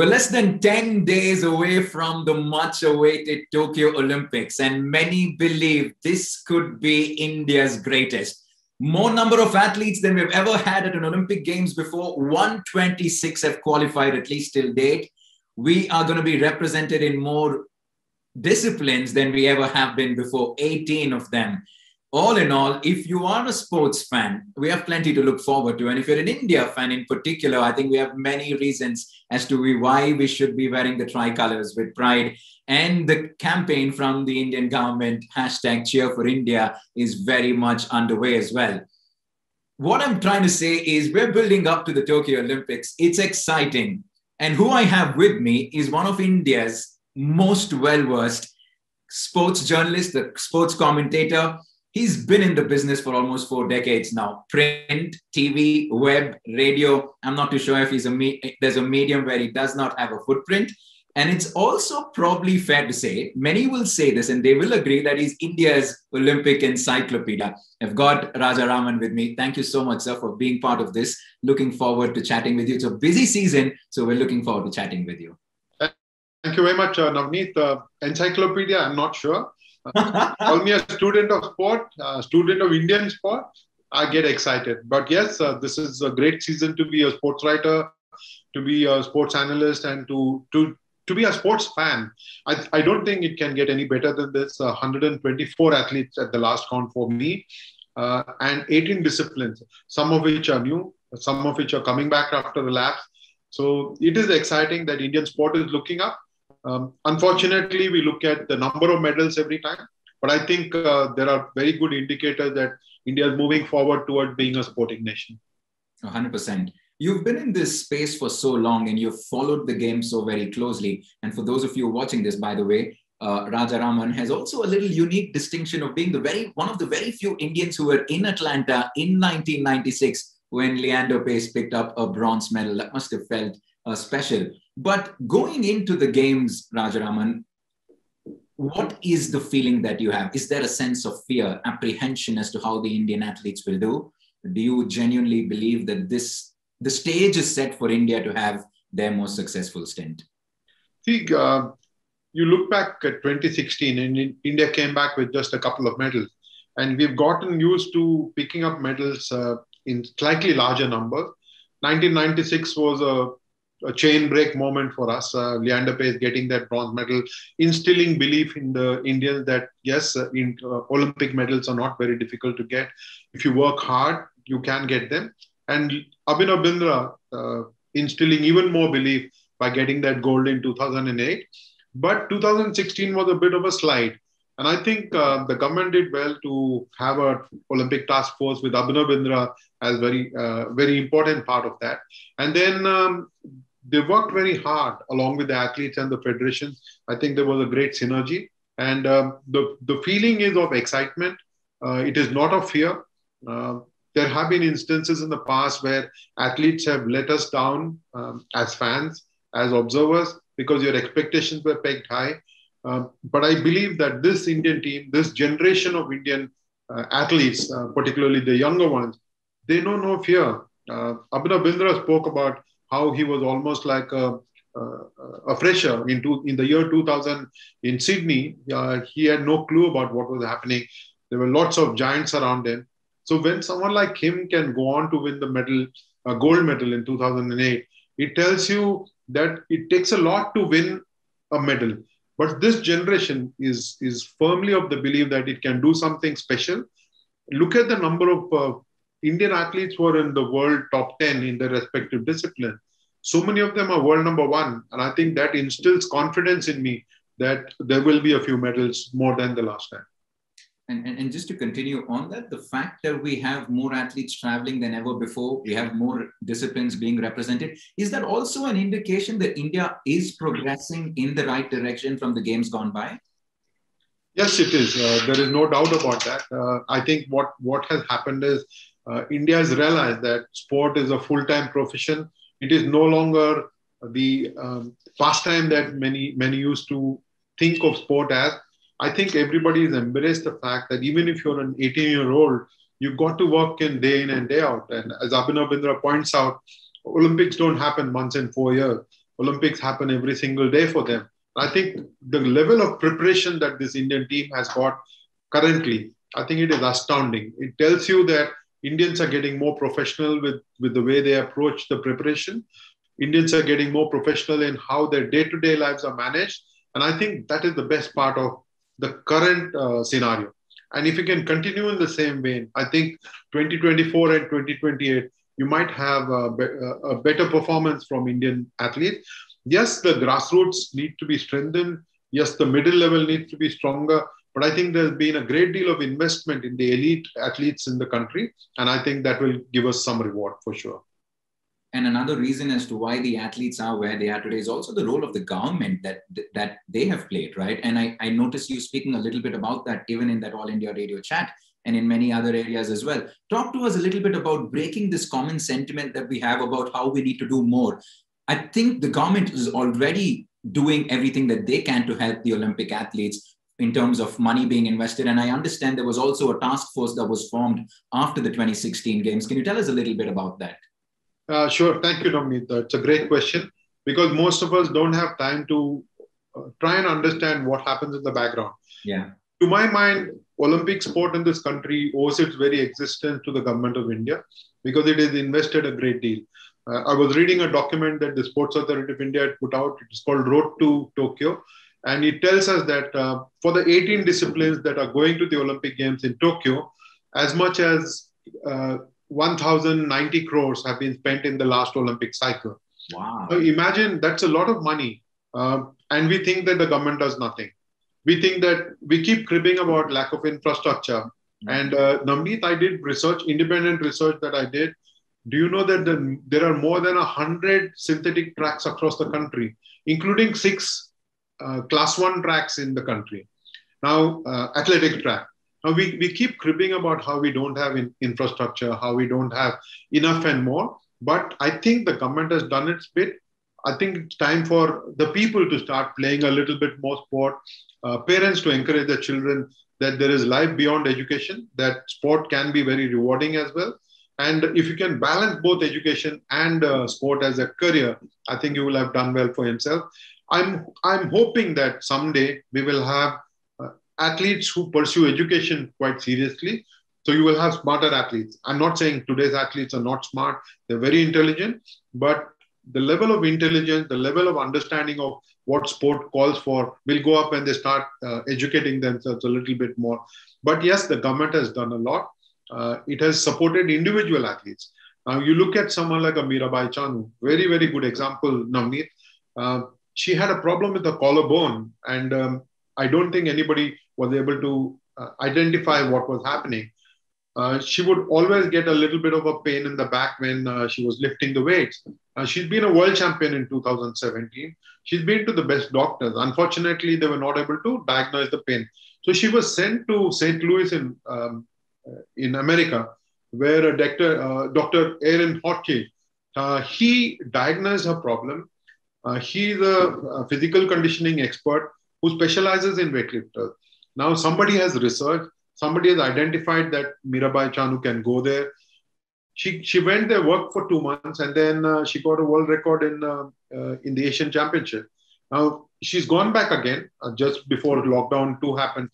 We're less than 10 days away from the much-awaited Tokyo Olympics, and many believe this could be India's greatest. More number of athletes than we've ever had at an Olympic Games before. 126 have qualified, at least till date. We are going to be represented in more disciplines than we ever have been before, 18 of them. All in all, if you are a sports fan, we have plenty to look forward to. And if you're an India fan in particular, I think we have many reasons as to why we should be wearing the tricolors with pride. And the campaign from the Indian government, #CheerForIndia, is very much underway as well. What I'm trying to say is we're building up to the Tokyo Olympics. It's exciting. And who I have with me is one of India's most well-versed sports journalists, the sports commentator. He's been in the business for almost 4 decades now. Print, TV, web, radio. I'm not too sure if there's a medium where he does not have a footprint. And it's also probably fair to say, many will say this and they will agree that he's India's Olympic encyclopedia. I've got Rajaraman with me. Thank you so much, sir, for being part of this. Looking forward to chatting with you. It's a busy season, so we're looking forward to chatting with you. Thank you very much, Navneeth. Encyclopedia, I'm not sure. Call me a student of sport, student of Indian sport. I get excited. But yes, this is a great season to be a sports writer, to be a sports analyst, and to be a sports fan. I don't think it can get any better than this. 124 athletes at the last count for me, and 18 disciplines, some of which are new, some of which are coming back after the lapse. So it is exciting that Indian sport is looking up. Unfortunately, we look at the number of medals every time, but I think there are very good indicators that India is moving forward toward being a sporting nation. 100%. You've been in this space for so long and you've followed the game so very closely. And for those of you watching this, by the way, Rajaraman has also a little unique distinction of being one of the very few Indians who were in Atlanta in 1996 when Leander Pace picked up a bronze medal. That must have felt special. But going into the games, Rajaraman, what is the feeling that you have? Is there a sense of fear, apprehension as to how the Indian athletes will do? Do you genuinely believe that the stage is set for India to have their most successful stint? See, you look back at 2016 and India came back with just a couple of medals. And we've gotten used to picking up medals in slightly larger numbers. 1996 was a chain break moment for us. Leander Pace getting that bronze medal, instilling belief in the Indians that yes, Olympic medals are not very difficult to get. If you work hard, you can get them. And Abhinav Bindra instilling even more belief by getting that gold in 2008. But 2016 was a bit of a slide. And I think the government did well to have an Olympic task force with Abhinav Bindra as very important part of that. And then they worked very hard along with the athletes and the federations. I think there was a great synergy. And the feeling is of excitement. It is not of fear. There have been instances in the past where athletes have let us down as fans, as observers, because your expectations were pegged high. But I believe that this Indian team, this generation of Indian athletes, particularly the younger ones, they know no fear. Abhinav Bindra spoke about how he was almost like a fresher in the year 2000 in Sydney. He had no clue about what was happening. There were lots of giants around him. So when someone like him can go on to win the medal, a gold medal in 2008, it tells you that it takes a lot to win a medal. But this generation is firmly of the belief that it can do something special. Look at the number of Indian athletes who are in the world top 10 in their respective discipline. So many of them are world number 1. And I think that instills confidence in me that there will be a few medals more than the last time. And just to continue on that, the fact that we have more athletes traveling than ever before, we have more disciplines being represented, is that also an indication that India is progressing in the right direction from the games gone by? Yes, it is. There is no doubt about that. I think what has happened is India has realized that sport is a full-time profession. It is no longer the pastime that many used to think of sport as. I think everybody has embraced the fact that even if you're an 18-year-old, you've got to work day in and day out. And as Abhinav Bindra points out, Olympics don't happen once in 4 years. Olympics happen every single day for them. I think the level of preparation that this Indian team has got currently, I think it is astounding. It tells you that Indians are getting more professional with the way they approach the preparation. Indians are getting more professional in how their day-to-day lives are managed. And I think that is the best part of the current scenario. And if you can continue in the same vein, I think 2024 and 2028, you might have a better performance from Indian athletes. Yes, the grassroots need to be strengthened. Yes, the middle level needs to be stronger. But I think there's been a great deal of investment in the elite athletes in the country. And I think that will give us some reward for sure. And another reason as to why the athletes are where they are today is also the role of the government that they have played, right? And I noticed you speaking a little bit about that, even in that All India Radio chat and in many other areas as well. Talk to us a little bit about breaking this common sentiment that we have about how we need to do more. I think the government is already doing everything that they can to help the Olympic athletes in terms of money being invested. And I understand there was also a task force that was formed after the 2016 games. Can you tell us a little bit about that? Sure. Thank you, Navneeth. It's a great question because most of us don't have time to try and understand what happens in the background. Yeah. To my mind, Olympic sport in this country owes its very existence to the government of India because it has invested a great deal. I was reading a document that the Sports Authority of India had put out. It's called Road to Tokyo. And it tells us that for the 18 disciplines that are going to the Olympic Games in Tokyo, as much as 1,090 crores have been spent in the last Olympic cycle. Wow. So imagine that's a lot of money. And we think that the government does nothing. We think that we keep cribbing about lack of infrastructure. Mm-hmm. And Navneeth, I did research, independent research that I did. Do you know that there are more than 100 synthetic tracks across the country, including 6 class 1 tracks in the country? Now, athletic track. Now, we keep cribbing about how we don't have infrastructure, how we don't have enough and more. But I think the government has done its bit. I think it's time for the people to start playing a little bit more sport, parents to encourage their children that there is life beyond education, that sport can be very rewarding as well. And if you can balance both education and sport as a career, I think you will have done well for yourself. I'm hoping that someday we will have athletes who pursue education quite seriously. So you will have smarter athletes. I'm not saying today's athletes are not smart. They're very intelligent, but the level of intelligence, the level of understanding of what sport calls for will go up when they start educating themselves a little bit more. But yes, the government has done a lot. It has supported individual athletes. Now you look at someone like a Mirabai Chanu, very, very good example, Navneeth. She had a problem with the collarbone and I don't think anybody was able to identify what was happening. She would always get a little bit of a pain in the back when she was lifting the weights. She's been a world champion in 2017. She's been to the best doctors. Unfortunately, they were not able to diagnose the pain. So she was sent to St. Louis in America, where a Dr. Aaron Hotchkiss, he diagnosed her problem. He's a physical conditioning expert who specializes in weightlifters. Now somebody has researched, somebody has identified that Mirabai Chanu can go there. She went there, worked for 2 months, and then she got a world record in the Asian Championship. Now she's gone back again just before lockdown 2 happened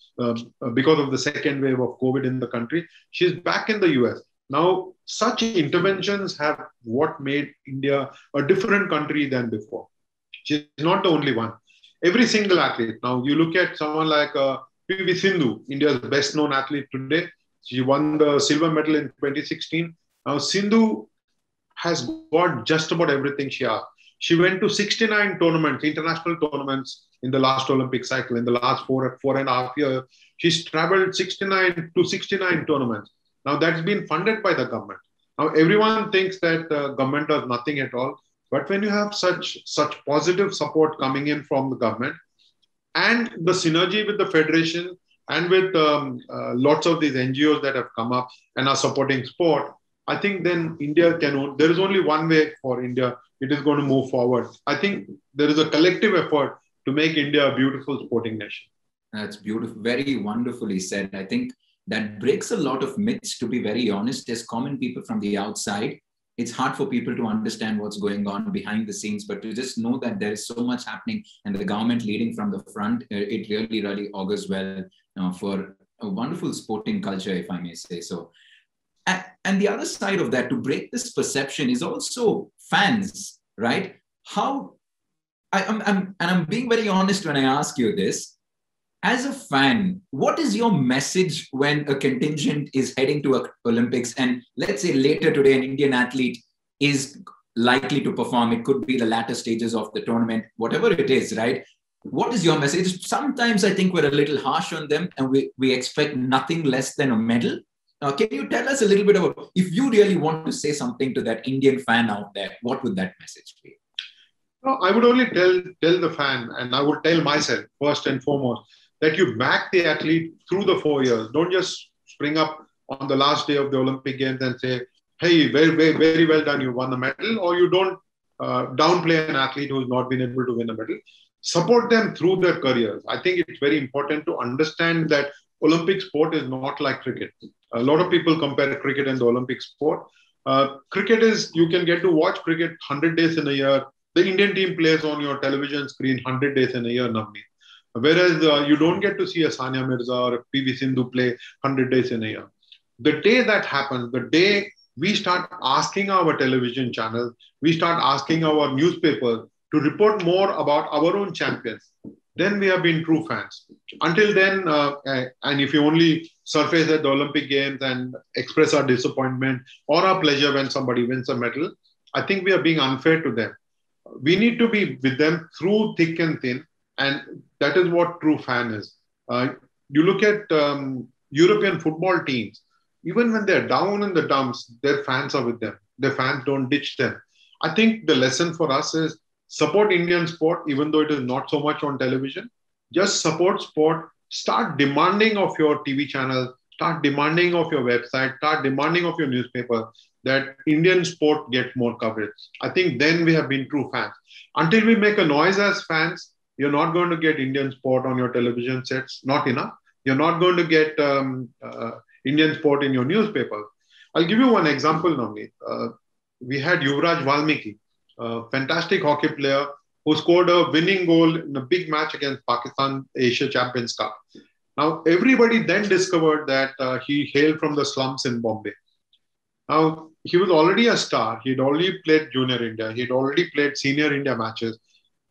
because of the second wave of COVID in the country. She's back in the US. Now, such interventions have what made India a different country than before. She's not the only one. Every single athlete. Now, you look at someone like PV Sindhu, India's best known athlete today. She won the silver medal in 2016. Now, Sindhu has got just about everything she asked. She went to 69 tournaments, international tournaments in the last Olympic cycle. In the last four and a half years, she's traveled 69 tournaments. Now, that's been funded by the government. Now, everyone thinks that the government does nothing at all. But when you have such positive support coming in from the government and the synergy with the federation and with lots of these NGOs that have come up and are supporting sport, I think then India there is only one way for India. It is going to move forward. I think there is a collective effort to make India a beautiful sporting nation. That's beautiful. Very wonderfully said. I think that breaks a lot of myths, to be very honest, as common people from the outside. it's hard for people to understand what's going on behind the scenes, but to just know that there is so much happening and the government leading from the front, it really, really augurs well for a wonderful sporting culture, if I may say so. And the other side of that, to break this perception, is also fans, right? How I'm being very honest when I ask you this. As a fan, what is your message when a contingent is heading to Olympics, and let's say later today an Indian athlete is likely to perform? It could be the latter stages of the tournament, whatever it is, right? What is your message? Sometimes I think we're a little harsh on them and we expect nothing less than a medal. Can you tell us a little bit about, if you really want to say something to that Indian fan out there, what would that message be? No, I would only tell the fan, and I would tell myself first and foremost, that you back the athlete through the 4 years. Don't just spring up on the last day of the Olympic Games and say, hey, very, very, very well done, you won the medal, or you don't downplay an athlete who's not been able to win a medal. Support them through their careers. I think it's very important to understand that Olympic sport is not like cricket. A lot of people compare cricket and the Olympic sport. Cricket is, you can get to watch cricket 100 days in a year. The Indian team plays on your television screen 100 days in a year, Navneeth. Whereas you don't get to see a Sania Mirza or a PV Sindhu play 100 days in a year. The day that happens, the day we start asking our television channels, we start asking our newspapers to report more about our own champions, then we have been true fans. Until then, and if you only surface at the Olympic Games and express our disappointment or our pleasure when somebody wins a medal, I think we are being unfair to them. We need to be with them through thick and thin. And that is what true fan is. You look at European football teams, even when they're down in the dumps, their fans are with them. Their fans don't ditch them. I think the lesson for us is support Indian sport, even though it is not so much on television. Just support sport. Start demanding of your TV channels, start demanding of your website, start demanding of your newspaper that Indian sport get more coverage. I think then we have been true fans. Until we make a noise as fans, you're not going to get Indian sport on your television sets, not enough. You're not going to get Indian sport in your newspaper. I'll give you one example, Navneeth. We had Yuvraj Valmiki, a fantastic hockey player who scored a winning goal in a big match against Pakistan Asia Champions Cup. Now, everybody then discovered that he hailed from the slums in Bombay. Now, he was already a star. He'd already played Junior India. He'd already played Senior India matches.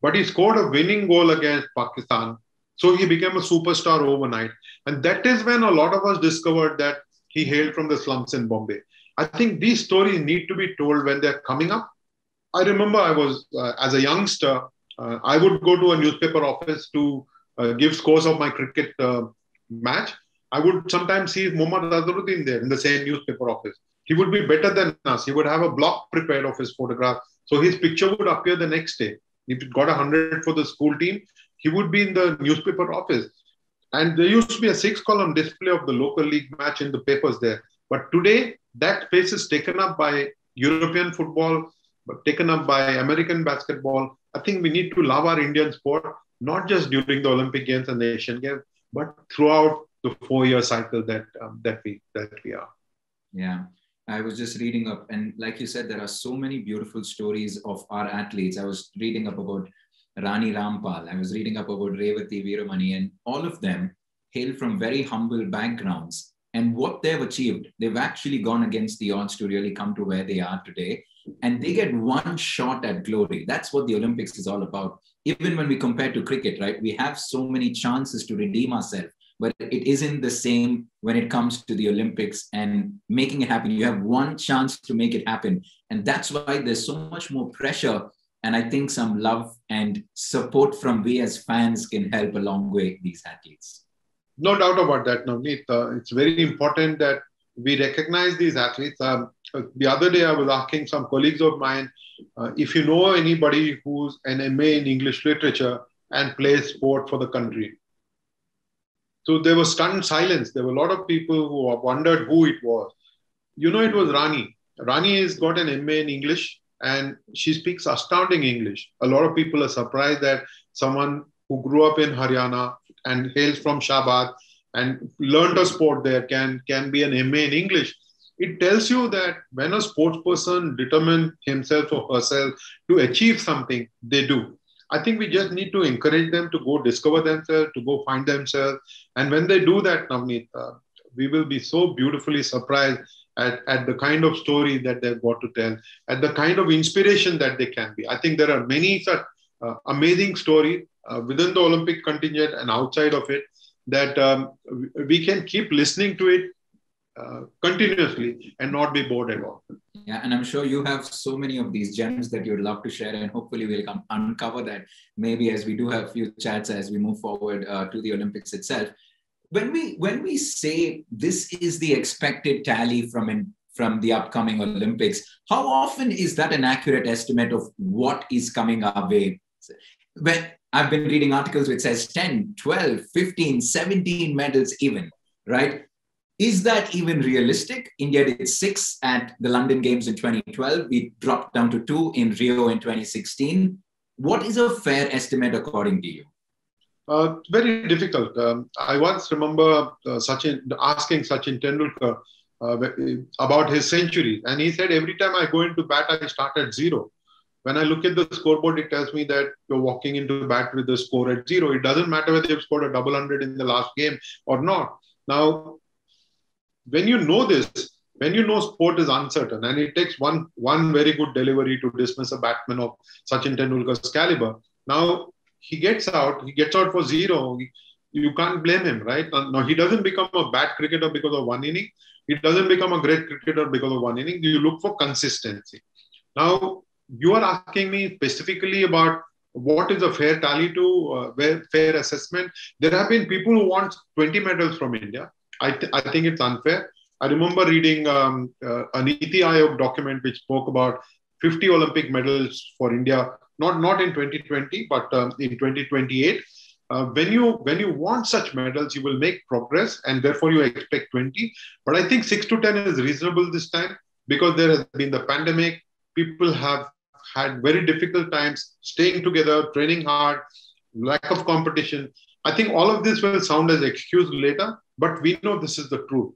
But he scored a winning goal against Pakistan. So he became a superstar overnight. And that is when a lot of us discovered that he hailed from the slums in Bombay. I think these stories need to be told when they're coming up. I remember I was, as a youngster, I would go to a newspaper office to give scores of my cricket match. I would sometimes see Mohammad Azharuddin there in the same newspaper office. He would be better than us. He would have a block prepared of his photograph. So his picture would appear the next day. If it got 100 for the school team, he would be in the newspaper office. And there used to be a 6-column display of the local league match in the papers there. But today, that space is taken up by European football, taken up by American basketball. I think we need to love our Indian sport, not just during the Olympic Games and the Asian Games, but throughout the 4-year cycle that we are. Yeah. I was just reading up, and like you said, there are so many beautiful stories of our athletes. I was reading up about Rani Rampal. I was reading up about Revati Veeramani, and all of them hail from very humble backgrounds. And what they've achieved, they've actually gone against the odds to really come to where they are today. And they get one shot at glory. That's what the Olympics is all about. Even when we compare to cricket, right? We have so many chances to redeem ourselves. But it isn't the same when it comes to the Olympics and making it happen. You have one chance to make it happen. And that's why there's so much more pressure. And I think some love and support from we as fans can help along with these athletes. No doubt about that, Navneeth. It's very important that we recognize these athletes. The other day, I was asking some colleagues of mine, if you know anybody who's an MA in English literature and plays sport for the country. So there was stunned silence. There were a lot of people who wondered who it was. You know, it was Rani. Rani has got an MA in English and she speaks astounding English. A lot of people are surprised that someone who grew up in Haryana and hails from Shabad and learned a sport there can be an MA in English. it tells you that when a sports person determines himself or herself to achieve something, they do. I think we just need to encourage them to go discover themselves, to go find themselves. And when they do that, Navneeth, we will be so beautifully surprised at the kind of story that they've got to tell, at the kind of inspiration that they can be. I think there are many such amazing stories within the Olympic contingent and outside of it that we can keep listening to it continuously and not be bored at all. Yeah, and I'm sure you have so many of these gems that you'd love to share, and hopefully we'll uncover that maybe as we do have a few chats as we move forward to the Olympics itself. When we say this is the expected tally from the upcoming Olympics, how often is that an accurate estimate of what is coming our way? When I've been reading articles which says 10, 12, 15, 17 medals even, right? Is that even realistic? India did 6 at the London Games in 2012. We dropped down to 2 in Rio in 2016. What is a fair estimate according to you? Very difficult. I once remember asking Sachin Tendulkar about his century. And he said, every time I go into bat, I start at 0. When I look at the scoreboard, it tells me that you're walking into bat with the score at 0. It doesn't matter whether you've scored a double hundred in the last game or not. Now, when you know this, when you know sport is uncertain, and it takes one very good delivery to dismiss a batsman of Sachin Tendulkar's caliber. Now he gets out for 0. You can't blame him, right? Now he doesn't become a bad cricketer because of one inning. He doesn't become a great cricketer because of one inning. You look for consistency. Now you are asking me specifically about what is a fair tally to fair assessment. There have been people who want 20 medals from India. I think it's unfair. I remember reading a Niti Aayog document which spoke about 50 Olympic medals for India, not in 2020, but in 2028. When you want such medals, you will make progress, and therefore you expect 20. But I think 6 to 10 is reasonable this time because there has been the pandemic. People have had very difficult times staying together, training hard, lack of competition. I think all of this will sound as excuse later, but we know this is the truth.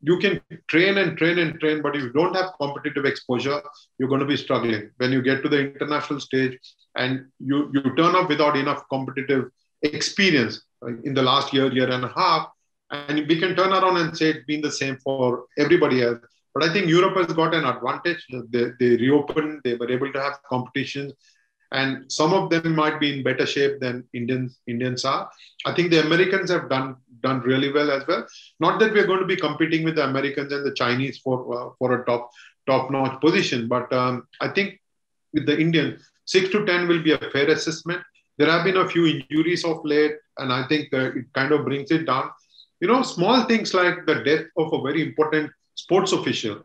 You can train and train and train, but if you don't have competitive exposure, you're going to be struggling. When you get to the international stage and you turn up without enough competitive experience in the last year and a half, and we can turn around and say it's been the same for everybody else. But I think Europe has got an advantage. They reopened, they were able to have competitions, and some of them might be in better shape than Indians are. I think the Americans have done really well as well. Not that we're going to be competing with the Americans and the Chinese for a top-notch position, but I think with the Indian, 6 to 10 will be a fair assessment. There have been a few injuries of late, and I think it kind of brings it down. You know, small things like the death of a very important sports official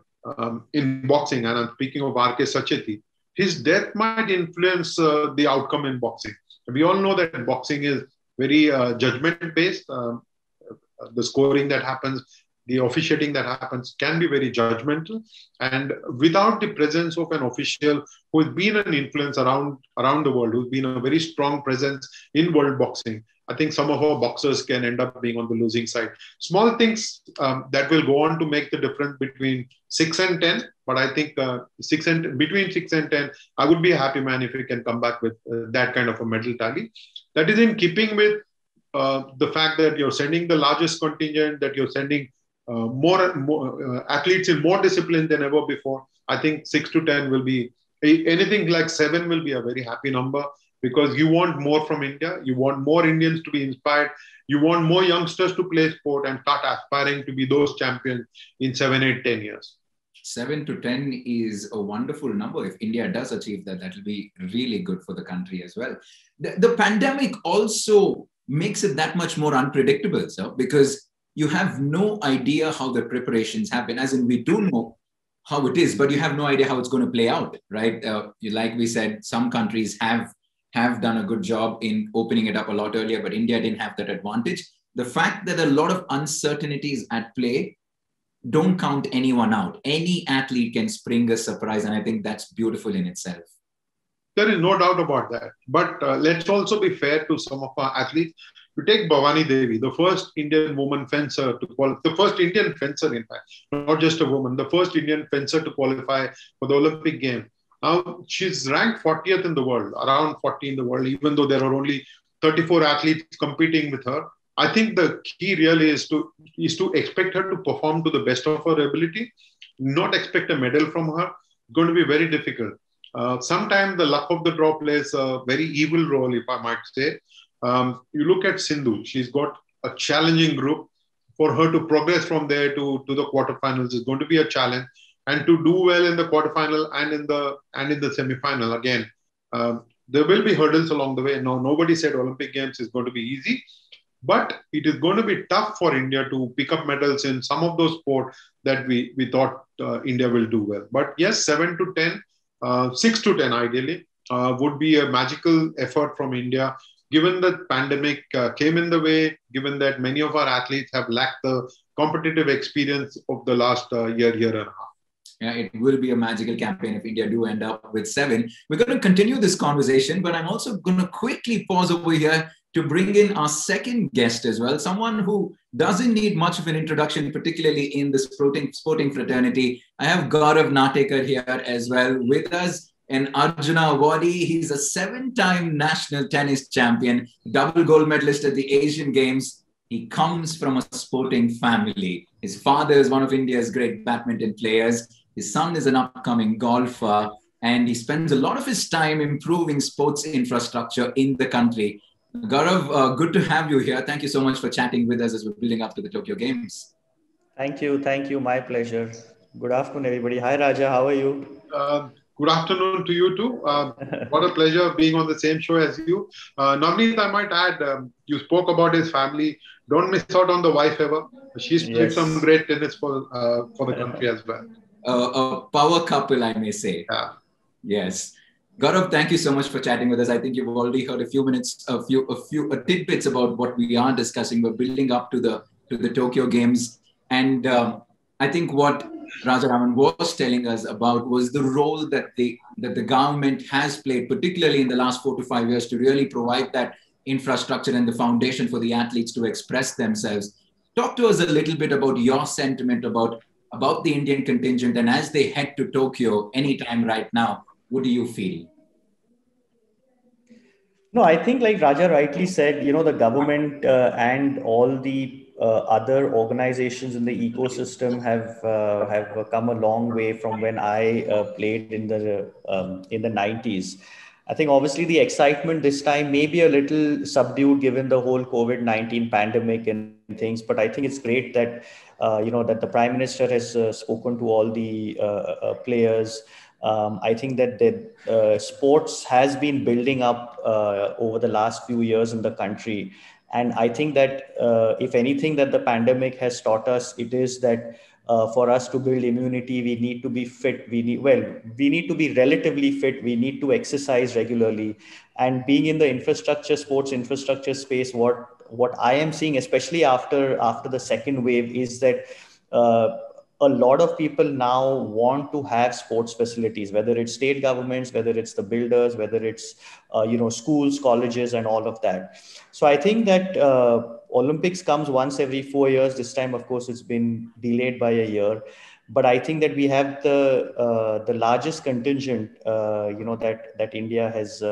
in boxing, and I'm speaking of R.K. Sacheti. His death might influence the outcome in boxing. We all know that boxing is very judgment-based. The scoring that happens, the officiating that happens can be very judgmental. And without the presence of an official who has been an influence around the world, who's been a very strong presence in world boxing, I think some of our boxers can end up being on the losing side. Small things that will go on to make the difference between 6 and 10. But I think between 6 and 10, I would be a happy man if we can come back with that kind of a medal tally. That is in keeping with the fact that you're sending the largest contingent, that you're sending more athletes in more discipline than ever before. I think 6 to 10 will be, anything like 7 will be a very happy number because you want more from India. You want more Indians to be inspired. You want more youngsters to play sport and start aspiring to be those champions in 7, 8, 10 years. 7 to 10 is a wonderful number. If India does achieve that, that will be really good for the country as well. The pandemic also makes it that much more unpredictable, sir, because you have no idea how the preparations happen. As in, we do know how it is, but you have no idea how it's going to play out, right? Like we said, some countries have done a good job in opening it up a lot earlier, but India didn't have that advantage. The fact that a lot of uncertainties at play don't count anyone out. Any athlete can spring a surprise, and I think that's beautiful in itself. There is no doubt about that. But let's also be fair to some of our athletes. You take Bhavani Devi, the first Indian woman fencer to qualify, the first Indian fencer, in fact, not just a woman, the first Indian fencer to qualify for the Olympic game. Now, she's ranked 40th in the world, around 40 in the world, even though there are only 34 athletes competing with her. I think the key really is to expect her to perform to the best of her ability, not expect a medal from her. It's going to be very difficult. Sometimes the luck of the draw plays a very evil role, if I might say. You look at Sindhu; she's got a challenging group. For her to progress from there to the quarterfinals is going to be a challenge, and to do well in the quarterfinal and in the semi-final again. There will be hurdles along the way. No, nobody said Olympic Games is going to be easy, but it is going to be tough for India to pick up medals in some of those sports that we thought India will do well. But yes, 7 to 10, 6 to 10 ideally, would be a magical effort from India, given that pandemic came in the way, given that many of our athletes have lacked the competitive experience of the last year and a half. Yeah, it will be a magical campaign if India do end up with 7. We're going to continue this conversation, but I'm also going to quickly pause over here to bring in our second guest as well, someone who doesn't need much of an introduction, particularly in the sporting fraternity. I have Gaurav Natekar here as well with us, an Arjuna awardee. He's a 7-time national tennis champion, double gold medalist at the Asian Games. He comes from a sporting family. His father is one of India's great badminton players. His son is an upcoming golfer, and he spends a lot of his time improving sports infrastructure in the country. Gaurav, good to have you here. Thank you so much for chatting with us as we're building up to the Tokyo Games. Thank you. Thank you. My pleasure. Good afternoon, everybody. Hi, Raja. How are you? Good afternoon to you too. What a pleasure being on the same show as you. Navneeth, I might add, you spoke about his family. Don't miss out on the wife ever. She's played some great tennis for the country as well. A power couple, I may say. Yeah. Yes. Gaurav, thank you so much for chatting with us. I think you've already heard a few tidbits about what we are discussing. We're building up to the Tokyo Games. And I think what Rajaraman was telling us about was the role that the government has played, particularly in the last 4 to 5 years, to really provide that infrastructure and the foundation for the athletes to express themselves. Talk to us a little bit about your sentiment about the Indian contingent, and as they head to Tokyo anytime right now, what do you feel? No, I think like Raja rightly said, the government and all the other organizations in the ecosystem have come a long way from when I played in the 90s. I think obviously the excitement this time may be a little subdued given the whole COVID-19 pandemic and things, but I think it's great that that the Prime Minister has spoken to all the players. I think that the sports has been building up over the last few years in the country. And I think that if anything that the pandemic has taught us, it is that for us to build immunity, we need to be fit. We need to be relatively fit. We need to exercise regularly. And being in the sports infrastructure space, what I am seeing, especially after the second wave, is that a lot of people now want to have sports facilities, whether it's state governments, whether it's the builders, whether it's schools, colleges, and all of that. So I think that Olympics comes once every 4 years. This time, of course, it's been delayed by a year. But I think that we have the largest contingent, that India has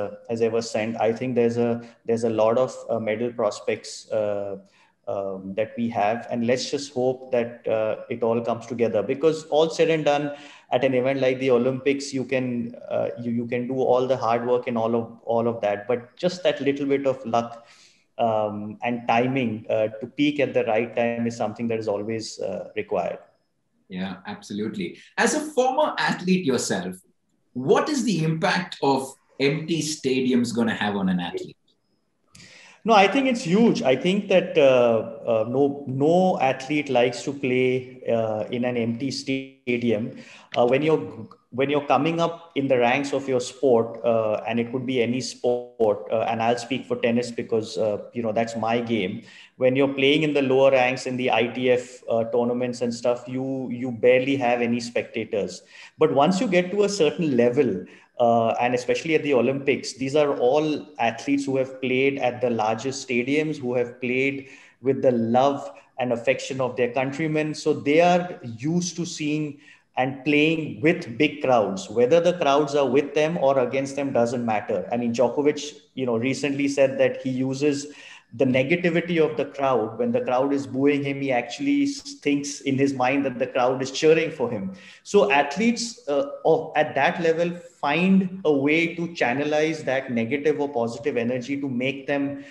ever sent. I think there's a lot of medal prospects that we have, and let's just hope that it all comes together, because all said and done, at an event like the Olympics, you can do all the hard work and all of that, but just that little bit of luck and timing to peak at the right time is something that is always required. Yeah, absolutely. As a former athlete yourself, what is the impact of empty stadiums going to have on an athlete? No, I think it's huge. I think that no athlete likes to play in an empty stadium. When you're coming up in the ranks of your sport, and it could be any sport, and I'll speak for tennis because that's my game. When you're playing in the lower ranks in the ITF tournaments and stuff, you barely have any spectators. But once you get to a certain level, and especially at the Olympics, these are all athletes who have played at the largest stadiums, who have played with the love and affection of their countrymen. So they are used to seeing and playing with big crowds. Whether the crowds are with them or against them doesn't matter. I mean, Djokovic, recently said that he uses the negativity of the crowd. When the crowd is booing him, he actually thinks in his mind that the crowd is cheering for him. So athletes at that level find a way to channelize that negative or positive energy to make them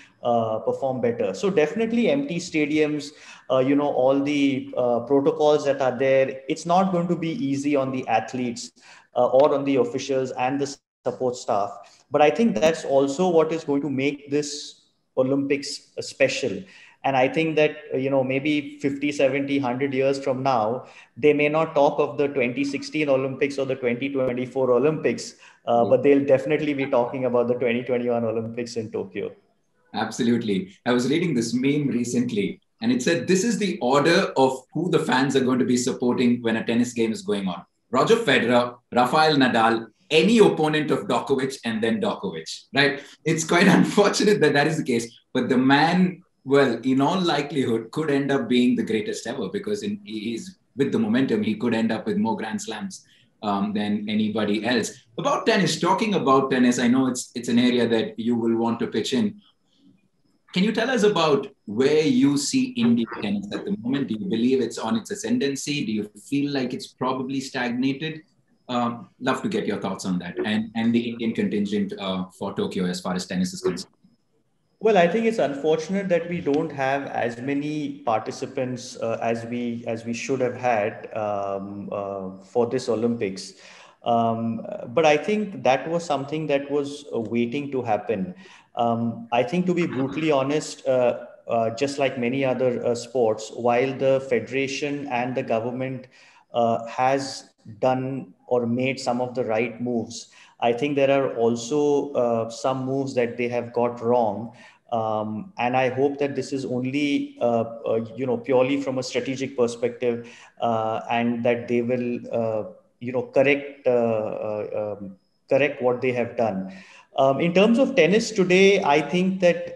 perform better. So definitely empty stadiums, all the protocols that are there, it's not going to be easy on the athletes or on the officials and the support staff. But I think that's also what is going to make this Olympics special. And I think that, maybe 50, 70, 100 years from now, they may not talk of the 2016 Olympics or the 2024 Olympics, but they'll definitely be talking about the 2021 Olympics in Tokyo. Absolutely. I was reading this meme recently, and it said this is the order of who the fans are going to be supporting when a tennis game is going on. Roger Federer, Rafael Nadal, any opponent of Djokovic, and then Djokovic, right? It's quite unfortunate that that is the case, but the man, well, in all likelihood, could end up being the greatest ever, because he's with the momentum, he could end up with more Grand Slams than anybody else. About tennis, talking about tennis, I know it's an area that you will want to pitch in. Can you tell us about where you see Indian tennis at the moment? Do you believe it's on its ascendancy? Do you feel like it's probably stagnated? Love to get your thoughts on that and the Indian contingent for Tokyo as far as tennis is concerned. Well, I think it's unfortunate that we don't have as many participants as we should have had for this Olympics. But I think that was something that was waiting to happen. I think, to be brutally honest, just like many other sports, while the federation and the government has done or made some of the right moves, I think there are also some moves that they have got wrong. And I hope that this is only, purely from a strategic perspective, and that they will, correct what they have done. In terms of tennis today, I think that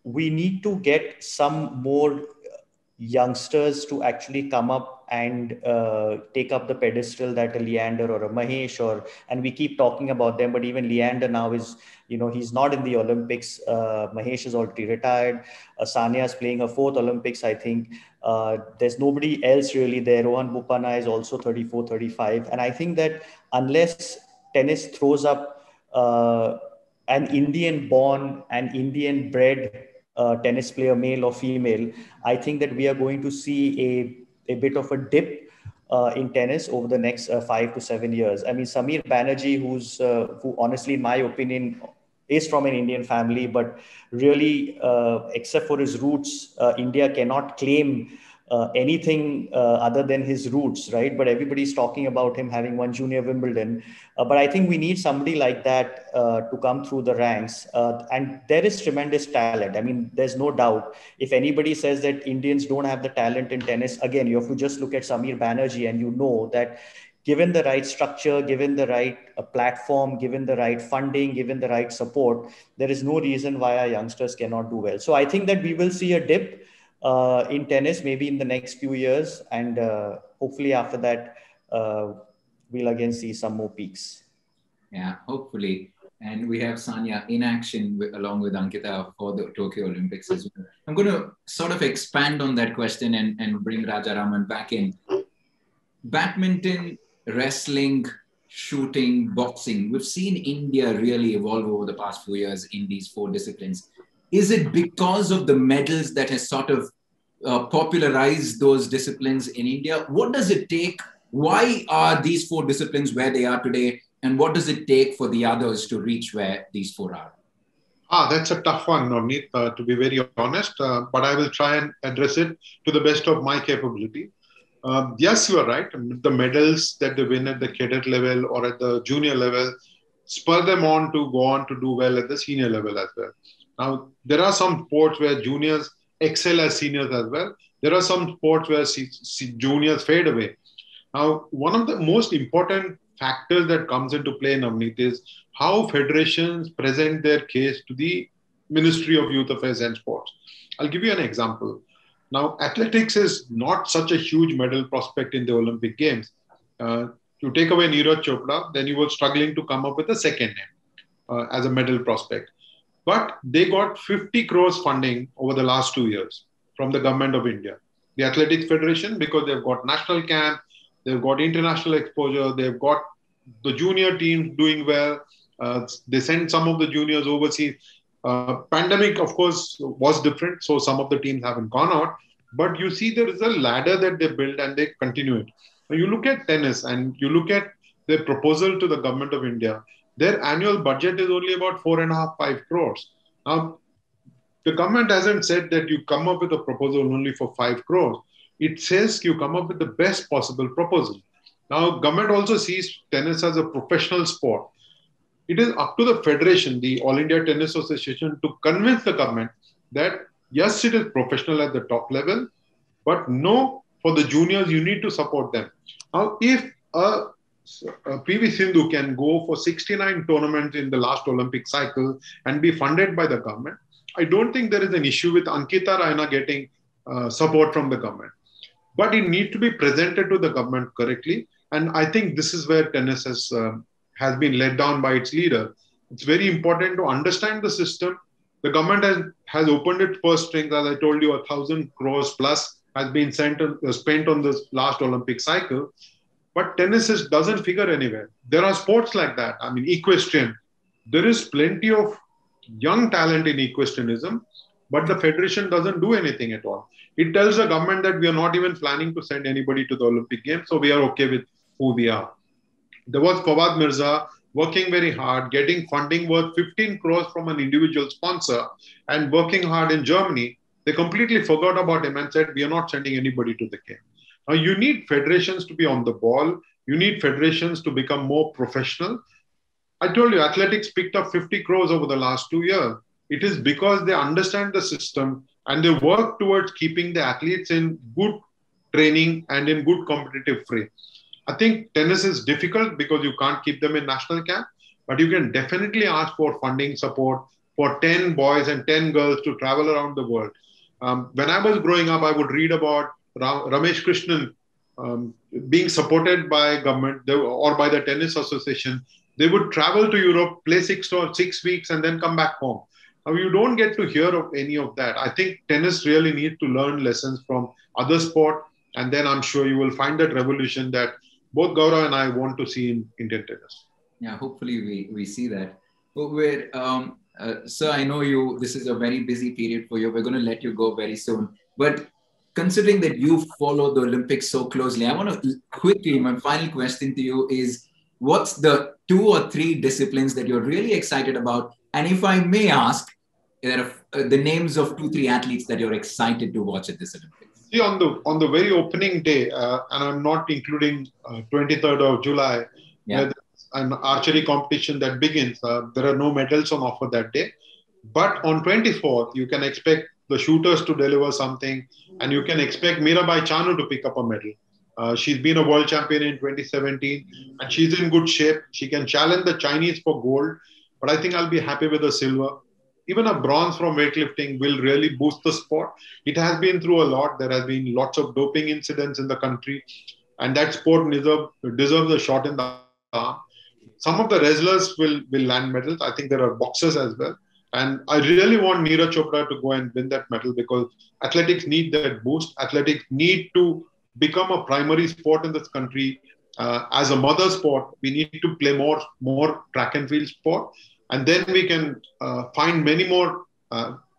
we need to get some more youngsters to actually come up and take up the pedestal that a Leander or a Mahesh and we keep talking about them, but even Leander now is, he's not in the Olympics. Mahesh is already retired. Sania is playing her fourth Olympics, I think. There's nobody else really there. Rohan Bupana is also 34, 35. And I think that unless tennis throws up an Indian born and Indian bred tennis player, male or female, I think that we are going to see a bit of a dip in tennis over the next 5 to 7 years. I mean, Samir Banerjee, who honestly, in my opinion, is from an Indian family, but really, except for his roots, India cannot claim anything other than his roots, right? But everybody's talking about him having won Junior Wimbledon. But I think we need somebody like that to come through the ranks. And there is tremendous talent. I mean, there's no doubt. If anybody says that Indians don't have the talent in tennis, again, you have to just look at Samir Banerjee and you know that given the right structure, given the right platform, given the right funding, given the right support, there is no reason why our youngsters cannot do well. So I think that we will see a dip in tennis maybe in the next few years, and hopefully after that we'll again see some more peaks. Yeah, hopefully. And we have Sania in action along with Ankita for the Tokyo Olympics as well. I'm going to sort of expand on that question and bring Rajaraman back in. Badminton, wrestling, shooting, boxing. We've seen India really evolve over the past few years in these four disciplines. Is it because of the medals that has sort of popularized those disciplines in India? What does it take? Why are these four disciplines where they are today? And what does it take for the others to reach where these four are? That's a tough one, Navneeth, to be very honest, but I will try and address it to the best of my capability. Yes, you are right. The medals that they win at the cadet level or at the junior level spur them on to go on to do well at the senior level as well. Now, there are some sports where juniors excel as seniors as well. There are some sports where juniors fade away. Now, one of the most important factors that comes into play, Navneeth, is how federations present their case to the Ministry of Youth Affairs and Sports. I'll give you an example. Now, athletics is not such a huge medal prospect in the Olympic Games. You take away Neeraj Chopra, then you were struggling to come up with a second name as a medal prospect. But they got 50 crores funding over the last 2 years from the government of India. The Athletics Federation, because they've got national camp, they've got international exposure, they've got the junior teams doing well. They sent some of the juniors overseas. Pandemic, of course, was different, so some of the teams haven't gone out. But you see there is a ladder that they built and they continue it. Now you look at tennis and you look at their proposal to the government of India, their annual budget is only about 4.5, 5 crores. Now, the government hasn't said that you come up with a proposal only for 5 crores. It says you come up with the best possible proposal. Now, government also sees tennis as a professional sport. It is up to the federation, the All India Tennis Association, to convince the government that yes, it is professional at the top level, but no, for the juniors, you need to support them. Now, if PV Sindhu can go for 69 tournaments in the last Olympic cycle and be funded by the government, I don't think there is an issue with Ankita Raina getting support from the government. But it needs to be presented to the government correctly. And I think this is where tennis has been let down by its leader. It's very important to understand the system. The government has opened its purse strings. As I told you, 1,000 crores plus has been spent on this last Olympic cycle. But tennis doesn't figure anywhere. There are sports like that. I mean, equestrian. There is plenty of young talent in equestrianism, but the federation doesn't do anything at all. It tells the government that we are not even planning to send anybody to the Olympic Games, so we are okay with who we are. There was Fawad Mirza working very hard, getting funding worth 15 crores from an individual sponsor and working hard in Germany. They completely forgot about him and said, we are not sending anybody to the game. Now, you need federations to be on the ball. You need federations to become more professional. I told you, athletics picked up 50 crores over the last 2 years. It is because they understand the system and they work towards keeping the athletes in good training and in good competitive frame. I think tennis is difficult because you can't keep them in national camp, but you can definitely ask for funding support for 10 boys and 10 girls to travel around the world. When I was growing up, I would read about Ramesh Krishnan being supported by government or by the tennis association. They would travel to Europe, play 6 weeks, and then come back home. Now, you don't get to hear of any of that. I think tennis really needs to learn lessons from other sport, and then I'm sure you will find that revolution that both Gaurav and I want to see in Indian tennis. Yeah, hopefully we see that. Sir, I know this is a very busy period for you. We're going to let you go very soon. But considering that you follow the Olympics so closely, I want to quickly, my final question to you is, what's the 2 or 3 disciplines that you're really excited about? And if I may ask, the names of 2-3 athletes that you're excited to watch at this Olympics. See, on the very opening day, and I'm not including 23rd of July, an archery competition that begins. There are no medals on offer that day. But on 24th, you can expect the shooters to deliver something, and you can expect Mirabai Chanu to pick up a medal. She's been a world champion in 2017, and she's in good shape. She can challenge the Chinese for gold, but I think I'll be happy with a silver. Even a bronze from weightlifting will really boost the sport. It has been through a lot. There has been lots of doping incidents in the country, and that sport deserves a shot in the arm. Some of the wrestlers will land medals. I think there are boxers as well. And I really want Neeraj Chopra to go and win that medal because athletics need that boost. Athletics need to become a primary sport in this country. As a mother sport, we need to play more track and field sport. And then we can find many more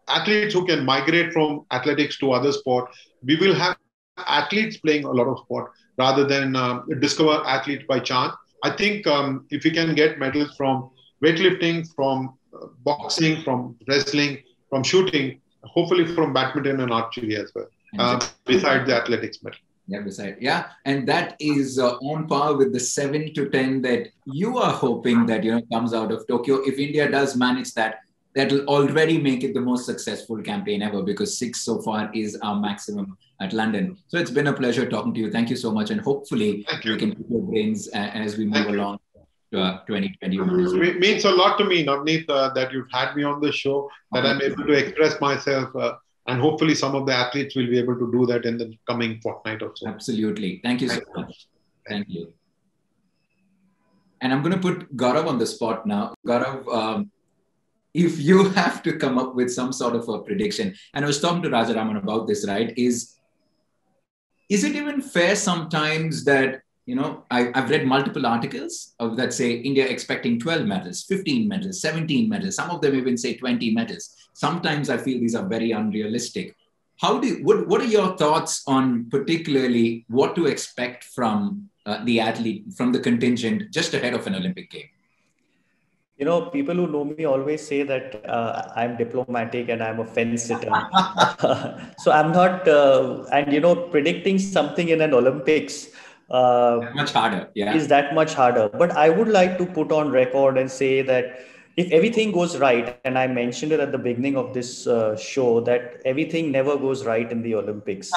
athletes who can migrate from athletics to other sport. We will have athletes playing a lot of sport rather than discover athletes by chance. I think if we can get medals from weightlifting, from boxing, from wrestling, from shooting, hopefully from badminton and archery as well, besides the athletics medal. Yeah, and that is on par with the 7 to 10 that you are hoping that comes out of Tokyo. If India does manage that, that will already make it the most successful campaign ever because 6 so far is our maximum at London. So it's been a pleasure talking to you. Thank you so much. And hopefully we can pick your brains as we move along to 2021 as well. It means a lot to me, Navneeth, that you've had me on the show, that I'm able to express myself. And hopefully some of the athletes will be able to do that in the coming fortnight or so. Absolutely. Thank you so much. Thank you. And I'm going to put Gaurav on the spot now. Gaurav, if you have to come up with some sort of a prediction, and I was talking to Rajaraman about this, right? Is it even fair sometimes that, you know, I've read multiple articles of that say India expecting 12 medals, 15 medals, 17 medals. Some of them even say 20 medals. Sometimes I feel these are very unrealistic. What are your thoughts on particularly what to expect from the athlete, from the contingent just ahead of an Olympic game? You know, people who know me always say that I'm diplomatic and I'm a fence sitter. So I'm not, and you know, predicting something in an Olympics much harder, is that much harder. But I would like to put on record and say that if everything goes right, and I mentioned it at the beginning of this show, that everything never goes right in the Olympics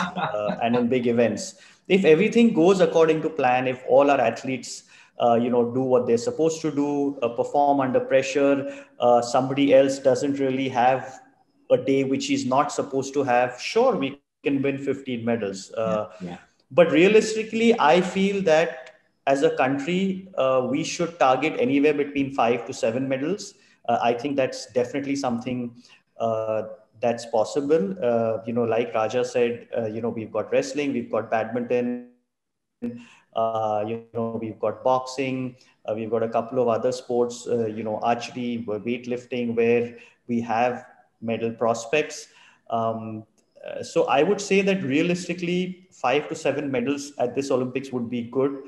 and in big events. If everything goes according to plan, if all our athletes you know, do what they're supposed to do, perform under pressure, somebody else doesn't really have a day which he's not supposed to have, sure, we can win 15 medals. But realistically, I feel that as a country, we should target anywhere between 5 to 7 medals. I think that's definitely something that's possible. You know, like Raja said, you know, we've got wrestling, we've got badminton, you know, we've got boxing, we've got a couple of other sports, you know, archery, weightlifting, where we have medal prospects. So I would say that realistically, 5 to 7 medals at this Olympics would be good.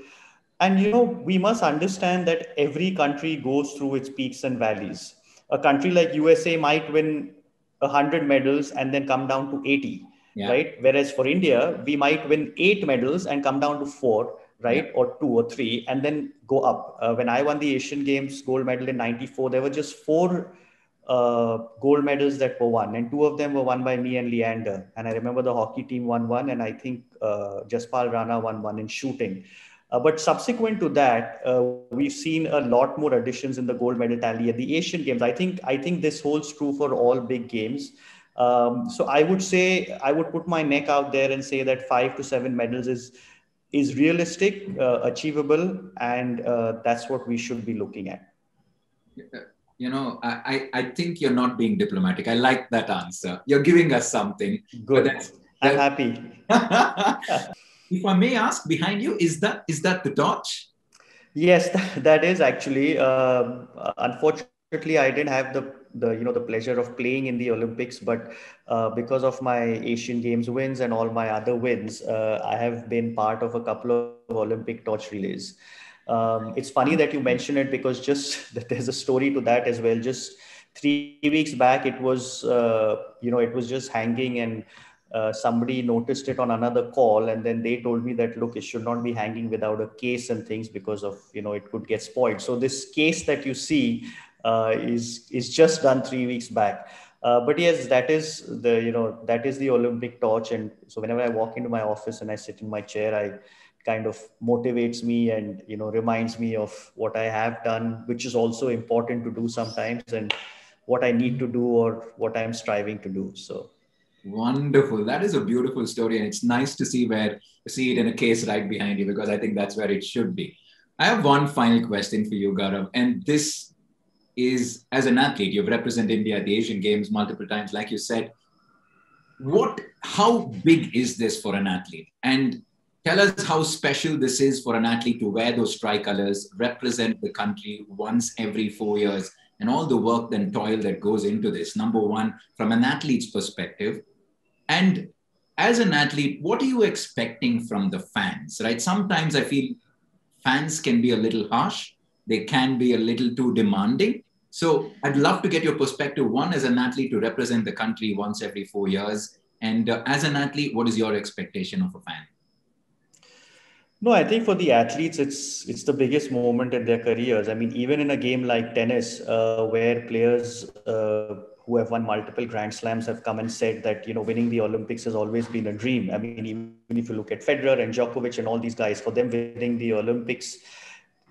And, you know, we must understand that every country goes through its peaks and valleys. A country like USA might win 100 medals and then come down to 80, right? Whereas for India, we might win 8 medals and come down to 4, right? Or 2 or 3, and then go up. When I won the Asian Games gold medal in '94, there were just 4 gold medals that were won, and 2 of them were won by me and Leander. And I remember the hockey team won 1, and I think Jaspal Rana won 1 in shooting. But subsequent to that, we've seen a lot more additions in the gold medal tally at the Asian Games. I think this holds true for all big games. So I would say, I would put my neck out there and say that 5 to 7 medals is realistic, achievable, and that's what we should be looking at. You know, I think you're not being diplomatic. I like that answer. You're giving us something. Good. I'm happy. If I may ask, behind you, is that the torch? Yes, that is actually. Unfortunately, I didn't have the pleasure of playing in the Olympics, but because of my Asian Games wins and all my other wins, I have been part of a couple of Olympic torch relays. It's funny that you mention it, because just there's a story to that as well. Just 3 weeks back, it was it was just hanging, and somebody noticed it on another call, and then they told me that, look, it should not be hanging without a case and things, because of, it could get spoiled. So this case that you see is just done 3 weeks back. But yes, that is the Olympic torch. And so whenever I walk into my office and I sit in my chair, I kind of motivates me and, reminds me of what I have done, which is also important to do sometimes, and what I need to do or what I'm striving to do. So. Wonderful. That is a beautiful story. And it's nice to see it in a case right behind you, because I think that's where it should be. I have one final question for you, Gaurav. And this is, as an athlete, you've represented India at the Asian Games multiple times, like you said. How big is this for an athlete? And tell us how special this is for an athlete to wear those tricolors, represent the country once every 4 years, and all the work and toil that goes into this. Number one, from an athlete's perspective. And as an athlete, what are you expecting from the fans, right? Sometimes I feel fans can be a little harsh. They can be a little too demanding. So I'd love to get your perspective, one, as an athlete to represent the country once every 4 years. And as an athlete, what is your expectation of a fan? No, I think for the athletes, it's the biggest moment in their careers. I mean, even in a game like tennis, where players who have won multiple Grand Slams have come and said that, winning the Olympics has always been a dream. I mean, even if you look at Federer and Djokovic and all these guys, for them winning the Olympics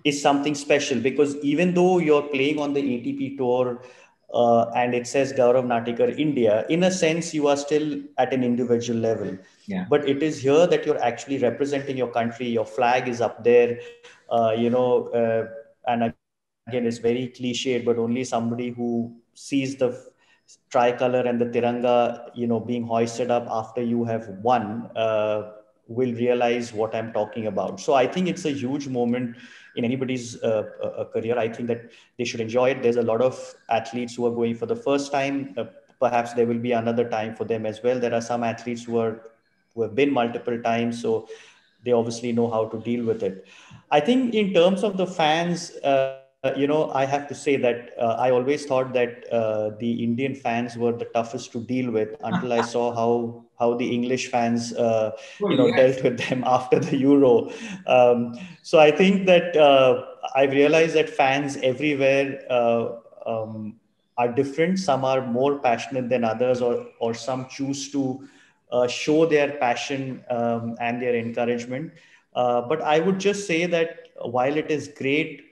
is something special, because even though you're playing on the ATP tour and it says Gaurav Natekar India, in a sense, you are still at an individual level. Yeah. But it is here that you're actually representing your country. Your flag is up there, and again, it's very cliched, but only somebody who sees the tricolor and the tiranga, being hoisted up after you have won, will realize what I'm talking about. So I think it's a huge moment in anybody's career. I think that they should enjoy it. There's a lot of athletes who are going for the first time. Perhaps there will be another time for them as well. There are some athletes who have been multiple times, so they obviously know how to deal with it. I think in terms of the fans, I have to say that I always thought that the Indian fans were the toughest to deal with until I saw how the English fans, dealt with them after the Euro. So I think that I've realized that fans everywhere are different. Some are more passionate than others, or some choose to show their passion and their encouragement. But I would just say that while it is great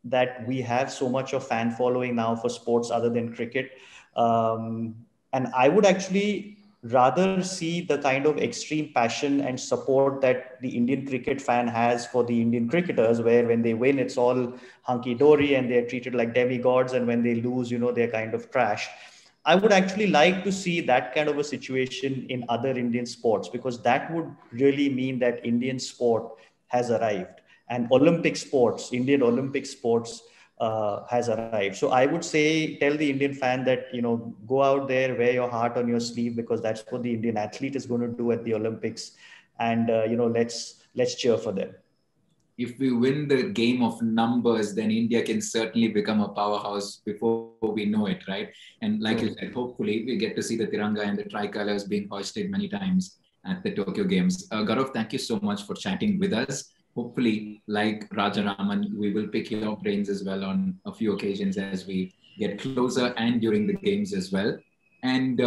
that we have so much of fan following now for sports other than cricket, and I would actually rather see the kind of extreme passion and support that the Indian cricket fan has for the Indian cricketers, where when they win, it's all hunky-dory and they're treated like demigods, and when they lose, they're kind of trash. I would actually like to see that kind of a situation in other Indian sports, because that would really mean that Indian sport has arrived, and Indian Olympic sports has arrived. So I would say, tell the Indian fan that, go out there, wear your heart on your sleeve, because that's what the Indian athlete is going to do at the Olympics. And, let's cheer for them. If we win the game of numbers, then India can certainly become a powerhouse before we know it, right? And like you said, hopefully we get to see the Tiranga and the tricolors being hoisted many times at the Tokyo Games. Gaurav, thank you so much for chatting with us. Hopefully, like Rajaraman, we will pick your brains as well on a few occasions as we get closer and during the games as well. And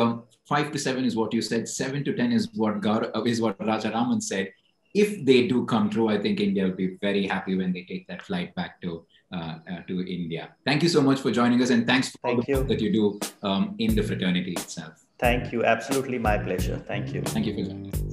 5 to 7 is what you said. 7 to 10 is what Rajaraman said. If they do come true, I think India will be very happy when they take that flight back to India. Thank you so much for joining us, and thanks for all the work that you do in the fraternity itself. Thank you. Absolutely my pleasure. Thank you. Thank you for joining us.